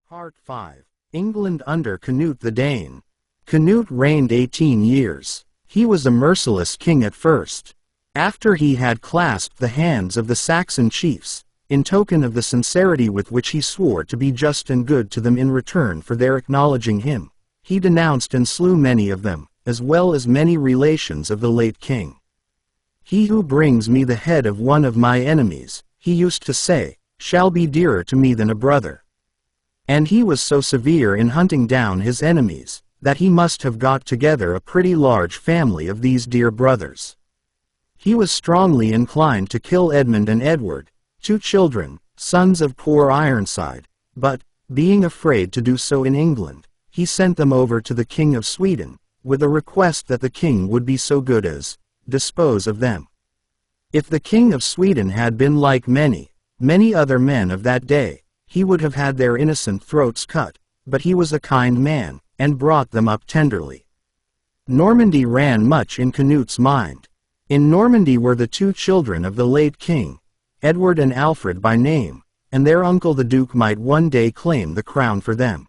Part 5. England under Canute the Dane. Canute reigned 18 years. He was a merciless king at first. After he had clasped the hands of the Saxon chiefs, in token of the sincerity with which he swore to be just and good to them in return for their acknowledging him, he denounced and slew many of them, as well as many relations of the late king. "He who brings me the head of one of my enemies," he used to say, "shall be dearer to me than a brother." And he was so severe in hunting down his enemies, that he must have got together a pretty large family of these dear brothers. He was strongly inclined to kill Edmund and Edward, two children, sons of poor Ironside, but, being afraid to do so in England, he sent them over to the King of Sweden, with a request that the king would be so good as dispose of them. If the King of Sweden had been like many, many other men of that day, he would have had their innocent throats cut, but he was a kind man, and brought them up tenderly. Normandy ran much in Canute's mind. In Normandy were the two children of the late king, Edward and Alfred by name, and their uncle the Duke might one day claim the crown for them.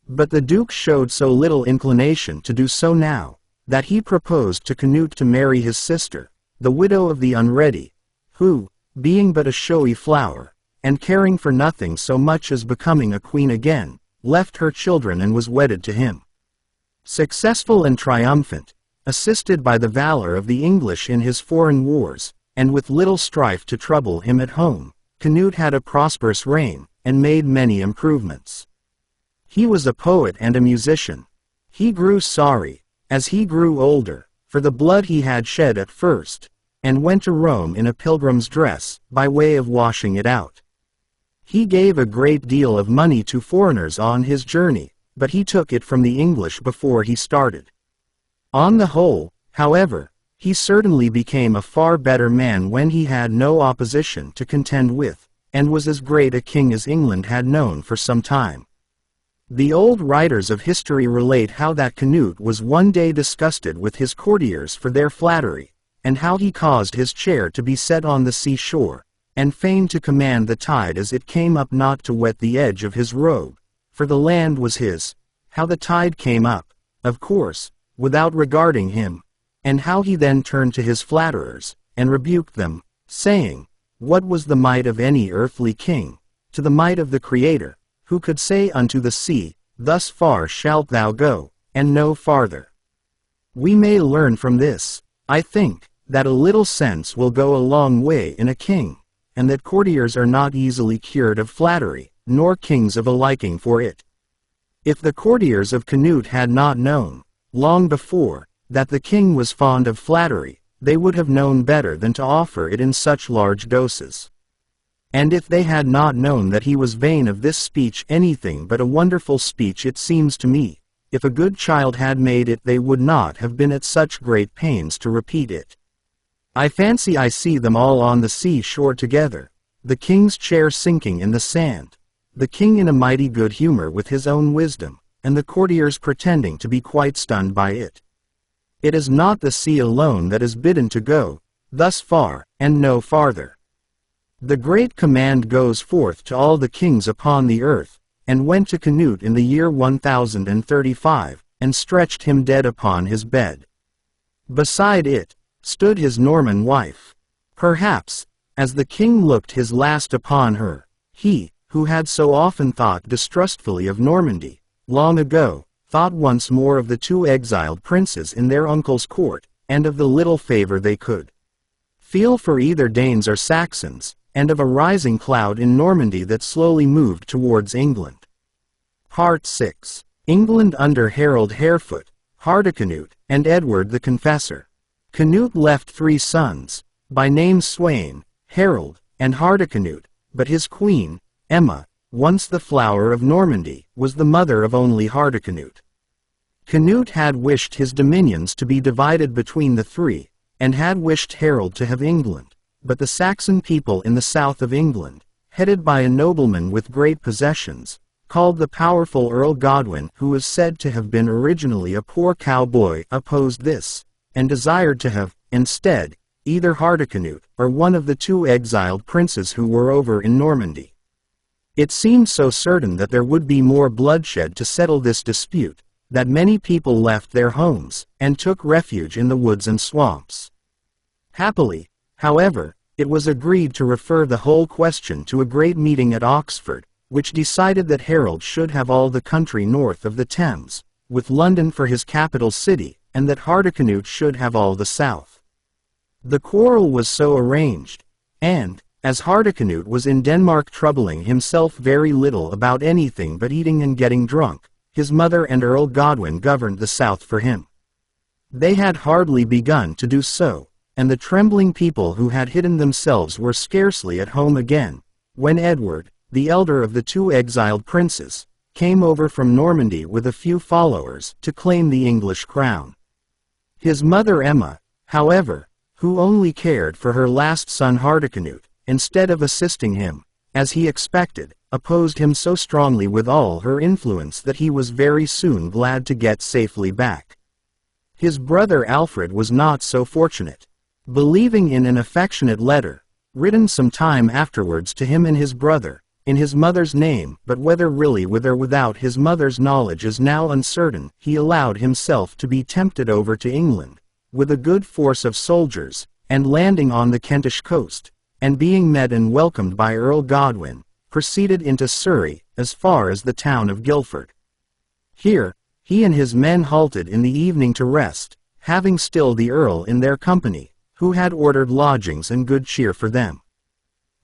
But the Duke showed so little inclination to do so now, that he proposed to Canute to marry his sister, the widow of the Unready, who, being but a showy flower, and caring for nothing so much as becoming a queen again, left her children and was wedded to him. Successful and triumphant, assisted by the valor of the English in his foreign wars, and with little strife to trouble him at home, Canute had a prosperous reign, and made many improvements. He was a poet and a musician. He grew sorry, as he grew older, for the blood he had shed at first, and went to Rome in a pilgrim's dress, by way of washing it out. He gave a great deal of money to foreigners on his journey, but he took it from the English before he started. On the whole, however, he certainly became a far better man when he had no opposition to contend with, and was as great a king as England had known for some time. The old writers of history relate how that Canute was one day disgusted with his courtiers for their flattery, and how he caused his chair to be set on the sea-shore, and feigned to command the tide as it came up not to wet the edge of his robe, for the land was his, how the tide came up, of course, without regarding him, and how he then turned to his flatterers, and rebuked them, saying, "What was the might of any earthly king, to the might of the Creator, who could say unto the sea, Thus far shalt thou go, and no farther?" We may learn from this, I think, that a little sense will go a long way in a king, and that courtiers are not easily cured of flattery, nor kings of a liking for it. If the courtiers of Canute had not known, long before, that the king was fond of flattery, they would have known better than to offer it in such large doses. And if they had not known that he was vain of this speech, anything but a wonderful speech, it seems to me, if a good child had made it, they would not have been at such great pains to repeat it. I fancy I see them all on the sea-shore together, the king's chair sinking in the sand, the king in a mighty good humor with his own wisdom, and the courtiers pretending to be quite stunned by it. It is not the sea alone that is bidden to go, thus far, and no farther. The great command goes forth to all the kings upon the earth, and went to Canute in the year 1035, and stretched him dead upon his bed. Beside it stood his Norman wife. Perhaps, as the king looked his last upon her, he, who had so often thought distrustfully of Normandy, long ago, thought once more of the two exiled princes in their uncle's court, and of the little favor they could feel for either Danes or Saxons, and of a rising cloud in Normandy that slowly moved towards England. Part 6. England under Harold Harefoot, Hardicanute, and Edward the Confessor. Canute left 3 sons, by name Sweyn, Harold, and Hardicanute, but his queen, Emma, once the flower of Normandy, was the mother of only Hardicanute. Canute had wished his dominions to be divided between the 3, and had wished Harold to have England, but the Saxon people in the south of England, headed by a nobleman with great possessions, called the powerful Earl Godwin, who is said to have been originally a poor cowboy, opposed this, and desired to have, instead, either Hardicanute, or one of the 2 exiled princes who were over in Normandy. It seemed so certain that there would be more bloodshed to settle this dispute, that many people left their homes, and took refuge in the woods and swamps. Happily, however, it was agreed to refer the whole question to a great meeting at Oxford, which decided that Harold should have all the country north of the Thames, with London for his capital city, and that Hardicanute should have all the south. The quarrel was so arranged, and, as Hardicanute was in Denmark troubling himself very little about anything but eating and getting drunk, his mother and Earl Godwin governed the south for him. They had hardly begun to do so, and the trembling people who had hidden themselves were scarcely at home again, when Edward, the elder of the two exiled princes, came over from Normandy with a few followers to claim the English crown. His mother Emma, however, who only cared for her last son Hardicanute, instead of assisting him, as he expected, opposed him so strongly with all her influence that he was very soon glad to get safely back. His brother Alfred was not so fortunate. Believing in an affectionate letter, written some time afterwards to him and his brother, in his mother's name, but whether really with or without his mother's knowledge is now uncertain, he allowed himself to be tempted over to England, with a good force of soldiers, and landing on the Kentish coast, and being met and welcomed by Earl Godwin, proceeded into Surrey, as far as the town of Guildford. Here, he and his men halted in the evening to rest, having still the Earl in their company, who had ordered lodgings and good cheer for them.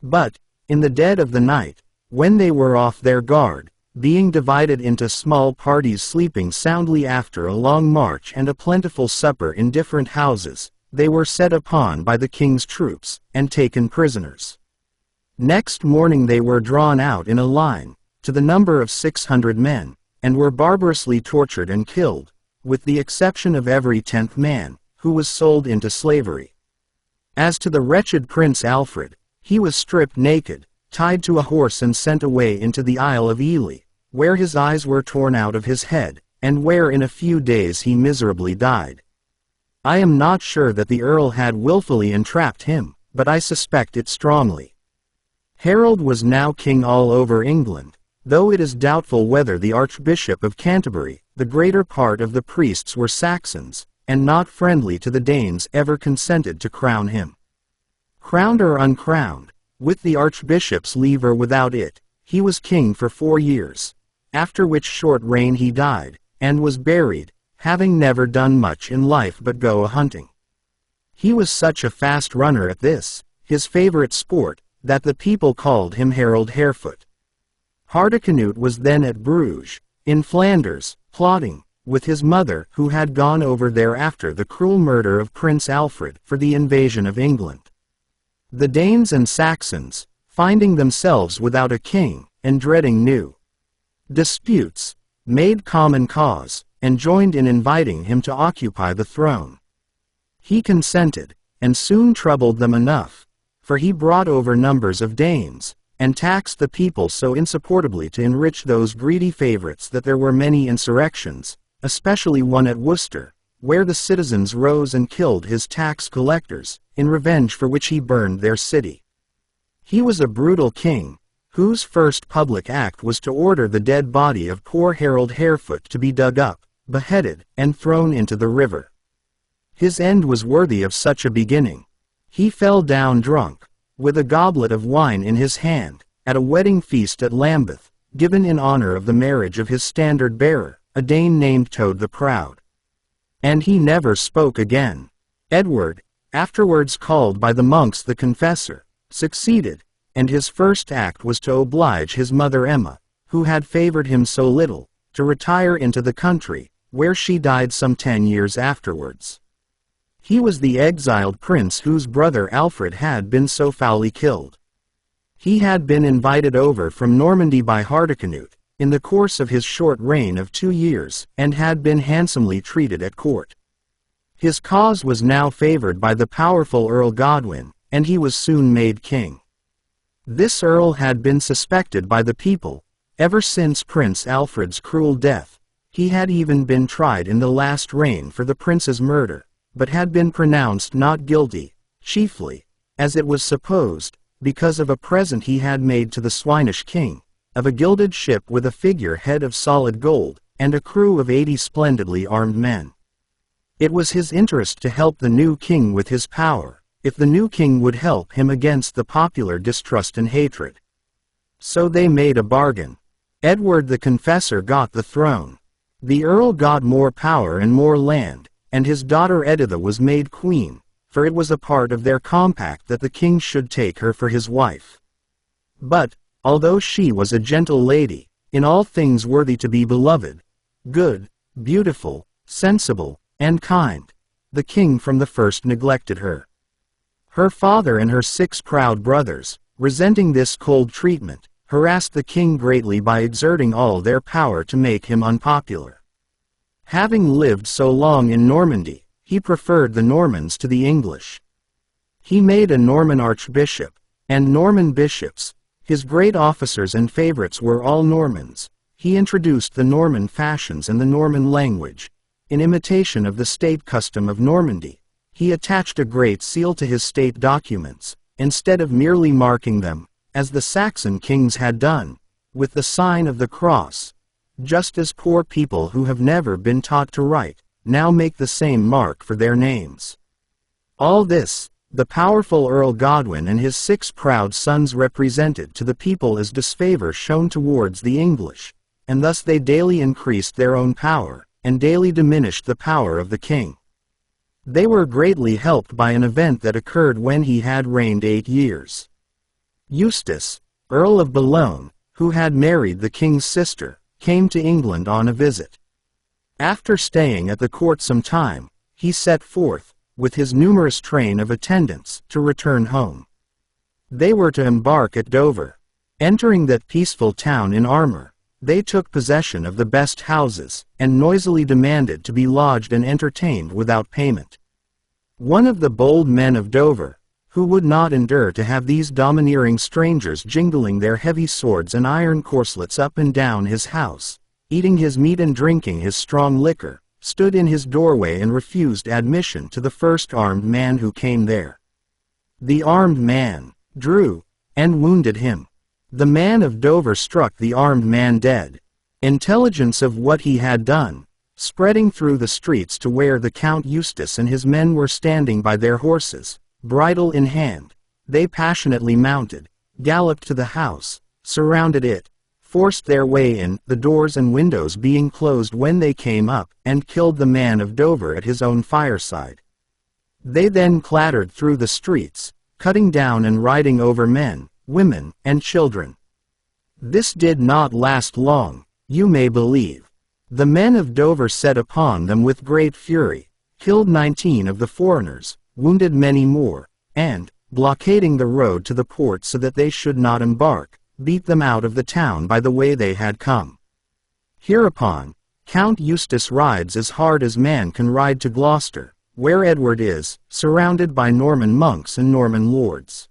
But, in the dead of the night, when they were off their guard, being divided into small parties sleeping soundly after a long march and a plentiful supper in different houses, they were set upon by the king's troops, and taken prisoners. Next morning they were drawn out in a line, to the number of 600 men, and were barbarously tortured and killed, with the exception of every 10th man, who was sold into slavery. As to the wretched Prince Alfred, he was stripped naked, tied to a horse and sent away into the Isle of Ely, where his eyes were torn out of his head, and where in a few days he miserably died. I am not sure that the Earl had wilfully entrapped him, but I suspect it strongly. Harold was now king all over England, though it is doubtful whether the Archbishop of Canterbury, the greater part of the priests were Saxons, and not friendly to the Danes, ever consented to crown him. Crowned or uncrowned, with the Archbishop's leave or without it, he was king for 4 years, after which short reign he died, and was buried, having never done much in life but go a-hunting. He was such a fast runner at this, his favorite sport, that the people called him Harold Harefoot. Hardicanute was then at Bruges, in Flanders, plotting, with his mother, who had gone over there after the cruel murder of Prince Alfred, for the invasion of England. The Danes and Saxons, finding themselves without a king, and dreading new disputes, made common cause, and joined in inviting him to occupy the throne. He consented, and soon troubled them enough, for he brought over numbers of Danes, and taxed the people so insupportably to enrich those greedy favorites that there were many insurrections, especially one at Worcester, where the citizens rose and killed his tax collectors, in revenge for which he burned their city. He was a brutal king, whose first public act was to order the dead body of poor Harold Harefoot to be dug up, beheaded, and thrown into the river. His end was worthy of such a beginning. He fell down drunk, with a goblet of wine in his hand, at a wedding feast at Lambeth, given in honor of the marriage of his standard-bearer, a Dane named Tode the Proud. And he never spoke again. Edward, afterwards called by the monks the Confessor, succeeded, and his first act was to oblige his mother Emma, who had favored him so little, to retire into the country, where she died some 10 years afterwards. He was the exiled prince whose brother Alfred had been so foully killed. He had been invited over from Normandy by Hardicanute, in the course of his short reign of 2 years, and had been handsomely treated at court. His cause was now favored by the powerful Earl Godwin, and he was soon made king. This earl had been suspected by the people, ever since Prince Alfred's cruel death. He had even been tried in the last reign for the prince's murder, but had been pronounced not guilty, chiefly, as it was supposed, because of a present he had made to the Swinish king, of a gilded ship with a figurehead of solid gold, and a crew of 80 splendidly armed men. It was his interest to help the new king with his power, if the new king would help him against the popular distrust and hatred. So they made a bargain. Edward the Confessor got the throne. The earl got more power and more land, and his daughter Editha was made queen, for it was a part of their compact that the king should take her for his wife. But, although she was a gentle lady, in all things worthy to be beloved, good, beautiful, sensible, and kind, the king from the first neglected her. Her father and her 6 proud brothers, resenting this cold treatment, harassed the king greatly by exerting all their power to make him unpopular. Having lived so long in Normandy, he preferred the Normans to the English. He made a Norman archbishop, and Norman bishops. His great officers and favorites were all Normans. He introduced the Norman fashions and the Norman language. In imitation of the state custom of Normandy, he attached a great seal to his state documents, instead of merely marking them, as the Saxon kings had done, with the sign of the cross, just as poor people who have never been taught to write, now make the same mark for their names. All this, the powerful Earl Godwin and his 6 proud sons represented to the people as disfavor shown towards the English, and thus they daily increased their own power, and daily diminished the power of the king. They were greatly helped by an event that occurred when he had reigned 8 years. Eustace, Earl of Boulogne, who had married the king's sister, came to England on a visit. After staying at the court some time, he set forth, with his numerous train of attendants, to return home. They were to embark at Dover. Entering that peaceful town in armor, they took possession of the best houses, and noisily demanded to be lodged and entertained without payment. One of the bold men of Dover, who would not endure to have these domineering strangers jingling their heavy swords and iron corslets up and down his house, eating his meat and drinking his strong liquor, stood in his doorway and refused admission to the first armed man who came there. The armed man drew and wounded him. The man of Dover struck the armed man dead. Intelligence of what he had done, spreading through the streets to where the Count Eustace and his men were standing by their horses, bridle in hand, they passionately mounted, galloped to the house, surrounded it, forced their way in, the doors and windows being closed when they came up, and killed the man of Dover at his own fireside. They then clattered through the streets, cutting down and riding over men, women, and children. This did not last long, you may believe. The men of Dover set upon them with great fury, killed 19 of the foreigners, wounded many more, and, blockading the road to the port so that they should not embark, beat them out of the town by the way they had come. Hereupon, Count Eustace rides as hard as man can ride to Gloucester, where Edward is, surrounded by Norman monks and Norman lords.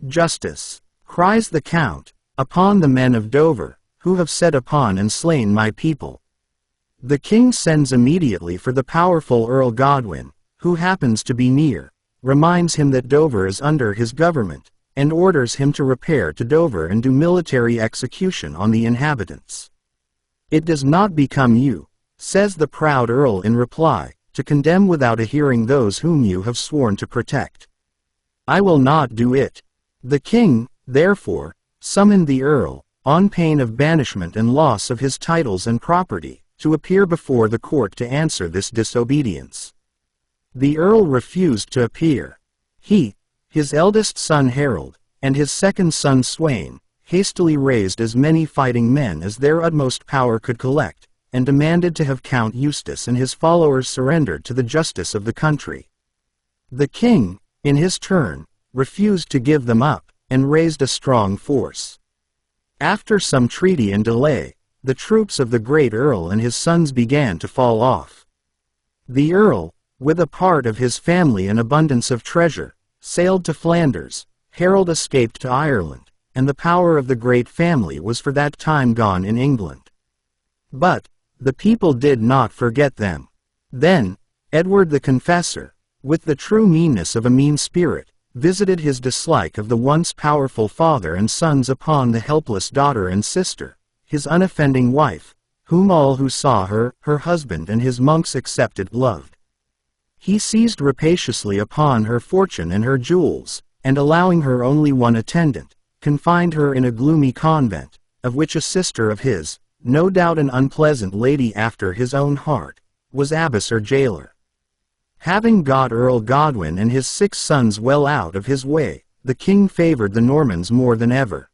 Justice, cries the Count, upon the men of Dover, who have set upon and slain my people. The king sends immediately for the powerful Earl Godwin, who happens to be near, reminds him that Dover is under his government, and orders him to repair to Dover and do military execution on the inhabitants. It does not become you, says the proud earl in reply, to condemn without a hearing those whom you have sworn to protect. I will not do it. The king, therefore, summoned the earl, on pain of banishment and loss of his titles and property, to appear before the court to answer this disobedience. The earl refused to appear. He, his eldest son Harold, and his second son Sweyn, hastily raised as many fighting men as their utmost power could collect, and demanded to have Count Eustace and his followers surrendered to the justice of the country. The king, in his turn, refused to give them up, and raised a strong force. After some treaty and delay, the troops of the great earl and his sons began to fall off. The earl, with a part of his family and abundance of treasure, sailed to Flanders. Harold escaped to Ireland, and the power of the great family was for that time gone in England. But, the people did not forget them. Then, Edward the Confessor, with the true meanness of a mean spirit, visited his dislike of the once powerful father and sons upon the helpless daughter and sister, his unoffending wife, whom all who saw her, her husband and his monks accepted, loved. He seized rapaciously upon her fortune and her jewels, and allowing her only one attendant, confined her in a gloomy convent, of which a sister of his, no doubt an unpleasant lady after his own heart, was abbess or jailer. Having got Earl Godwin and his 6 sons well out of his way, the king favored the Normans more than ever.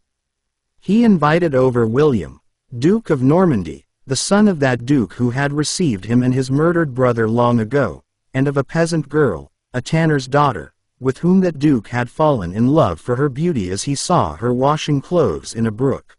He invited over William, Duke of Normandy, the son of that duke who had received him and his murdered brother long ago, and of a peasant girl, a tanner's daughter, with whom that duke had fallen in love for her beauty as he saw her washing clothes in a brook.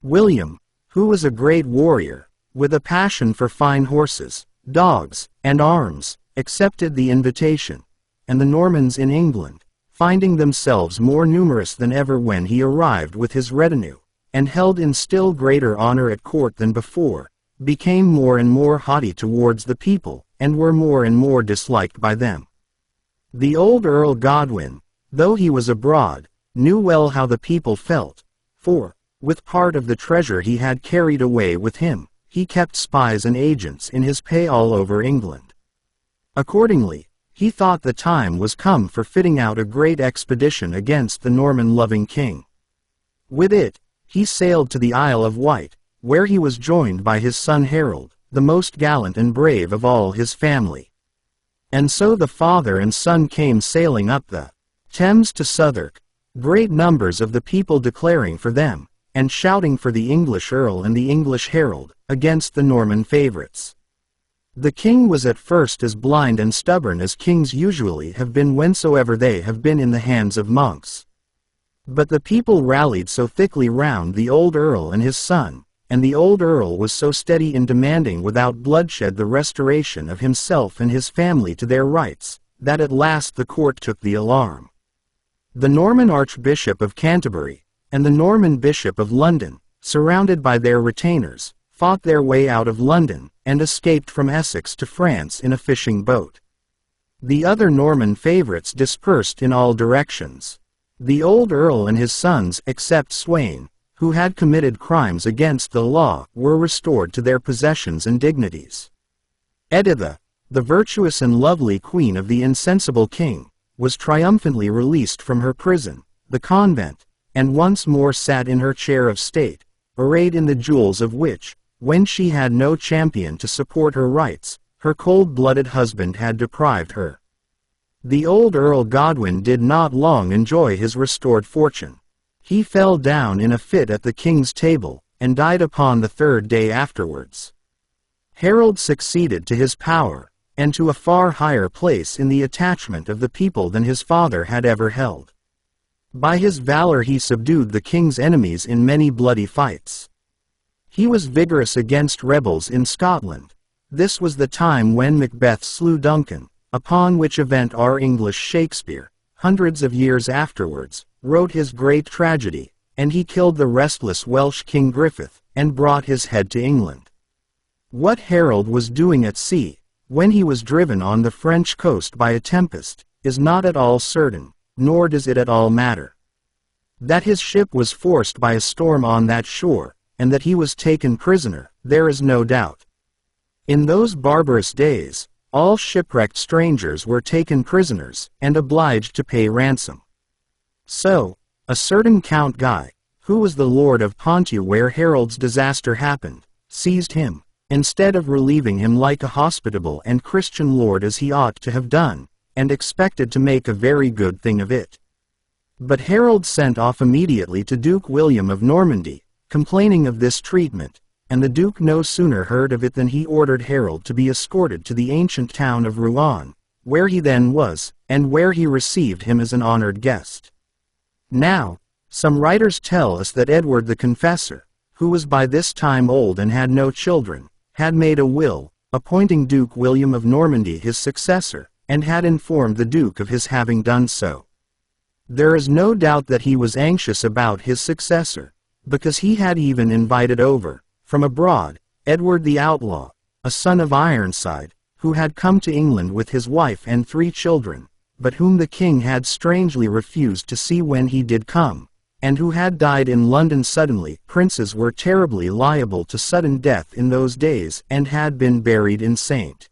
William, who was a great warrior, with a passion for fine horses, dogs, and arms, accepted the invitation, and the Normans in England, finding themselves more numerous than ever when he arrived with his retinue, and held in still greater honor at court than before, became more and more haughty towards the people, and were more and more disliked by them. The old Earl Godwin, though he was abroad, knew well how the people felt, for, with part of the treasure he had carried away with him, he kept spies and agents in his pay all over England. Accordingly, he thought the time was come for fitting out a great expedition against the Norman-loving king. With it, he sailed to the Isle of Wight, where he was joined by his son Harold, the most gallant and brave of all his family. And so the father and son came sailing up the Thames to Southwark, great numbers of the people declaring for them, and shouting for the English Earl and the English Herald, against the Norman favorites. The king was at first as blind and stubborn as kings usually have been whensoever they have been in the hands of monks. But the people rallied so thickly round the old earl and his son, and the old earl was so steady in demanding without bloodshed the restoration of himself and his family to their rights, that at last the court took the alarm. The Norman Archbishop of Canterbury, and the Norman Bishop of London, surrounded by their retainers, fought their way out of London, and escaped from Essex to France in a fishing boat. The other Norman favorites dispersed in all directions. The old earl and his sons, except Sweyn, who had committed crimes against the law, were restored to their possessions and dignities. Editha, the virtuous and lovely queen of the insensible king, was triumphantly released from her prison, the convent, and once more sat in her chair of state, arrayed in the jewels of which, when she had no champion to support her rights, her cold-blooded husband had deprived her. The old Earl Godwin did not long enjoy his restored fortune. He fell down in a fit at the king's table, and died upon the 3rd day afterwards. Harold succeeded to his power, and to a far higher place in the attachment of the people than his father had ever held. By his valor he subdued the king's enemies in many bloody fights. He was vigorous against rebels in Scotland. This was the time when Macbeth slew Duncan, upon which event our English Shakespeare, hundreds of years afterwards, wrote his great tragedy, and he killed the restless Welsh King Griffith, and brought his head to England. What Harold was doing at sea, when he was driven on the French coast by a tempest, is not at all certain, nor does it at all matter. That his ship was forced by a storm on that shore, and that he was taken prisoner, there is no doubt. In those barbarous days, all shipwrecked strangers were taken prisoners, and obliged to pay ransom. So, a certain Count Guy, who was the lord of Ponthieu where Harold's disaster happened, seized him, instead of relieving him like a hospitable and Christian lord as he ought to have done, and expected to make a very good thing of it. But Harold sent off immediately to Duke William of Normandy, complaining of this treatment, and the Duke no sooner heard of it than he ordered Harold to be escorted to the ancient town of Rouen, where he then was, and where he received him as an honored guest. Now, some writers tell us that Edward the Confessor, who was by this time old and had no children, had made a will, appointing Duke William of Normandy his successor, and had informed the Duke of his having done so. There is no doubt that he was anxious about his successor, because he had even invited over, from abroad, Edward the Outlaw, a son of Ironside, who had come to England with his wife and 3 children, but whom the king had strangely refused to see when he did come, and who had died in London suddenly. Princes were terribly liable to sudden death in those days, and had been buried in St.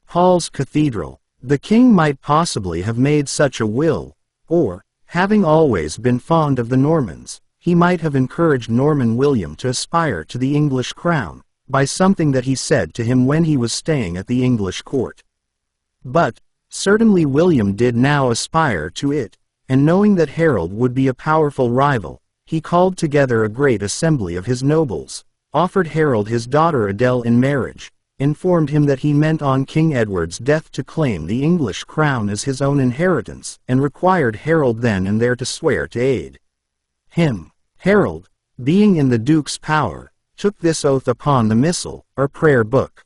Paul's Cathedral. The king might possibly have made such a will, or, having always been fond of the Normans, he might have encouraged Norman William to aspire to the English crown, by something that he said to him when he was staying at the English court. But, certainly William did now aspire to it, and knowing that Harold would be a powerful rival, he called together a great assembly of his nobles, offered Harold his daughter Adele in marriage, informed him that he meant on King Edward's death to claim the English crown as his own inheritance, and required Harold then and there to swear to aid him. Harold, being in the Duke's power, took this oath upon the missal, or prayer book.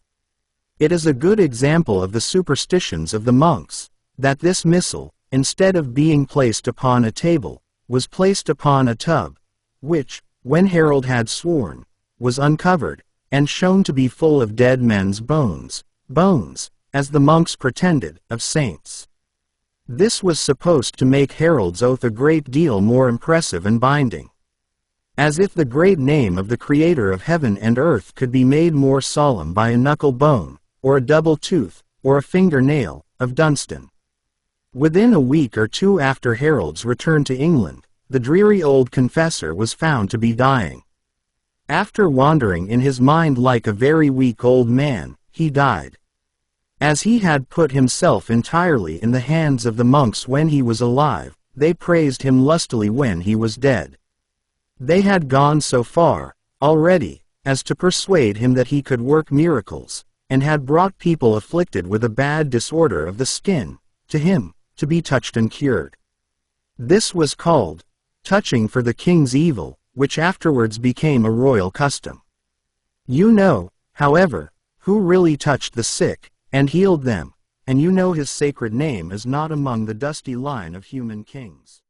It is a good example of the superstitions of the monks, that this missal, instead of being placed upon a table, was placed upon a tub, which, when Harold had sworn, was uncovered, and shown to be full of dead men's bones, as the monks pretended, of saints. This was supposed to make Harold's oath a great deal more impressive and binding. As if the great name of the Creator of heaven and earth could be made more solemn by a knuckle bone, or a double tooth, or a finger nail, of Dunstan. Within a week or two after Harold's return to England, the dreary old confessor was found to be dying. After wandering in his mind like a very weak old man, he died. As he had put himself entirely in the hands of the monks when he was alive, they praised him lustily when he was dead. They had gone so far, already, as to persuade him that he could work miracles, and had brought people afflicted with a bad disorder of the skin, to him, to be touched and cured. This was called touching for the king's evil, which afterwards became a royal custom. You know, however, who really touched the sick, and healed them, and you know his sacred name is not among the dusty line of human kings.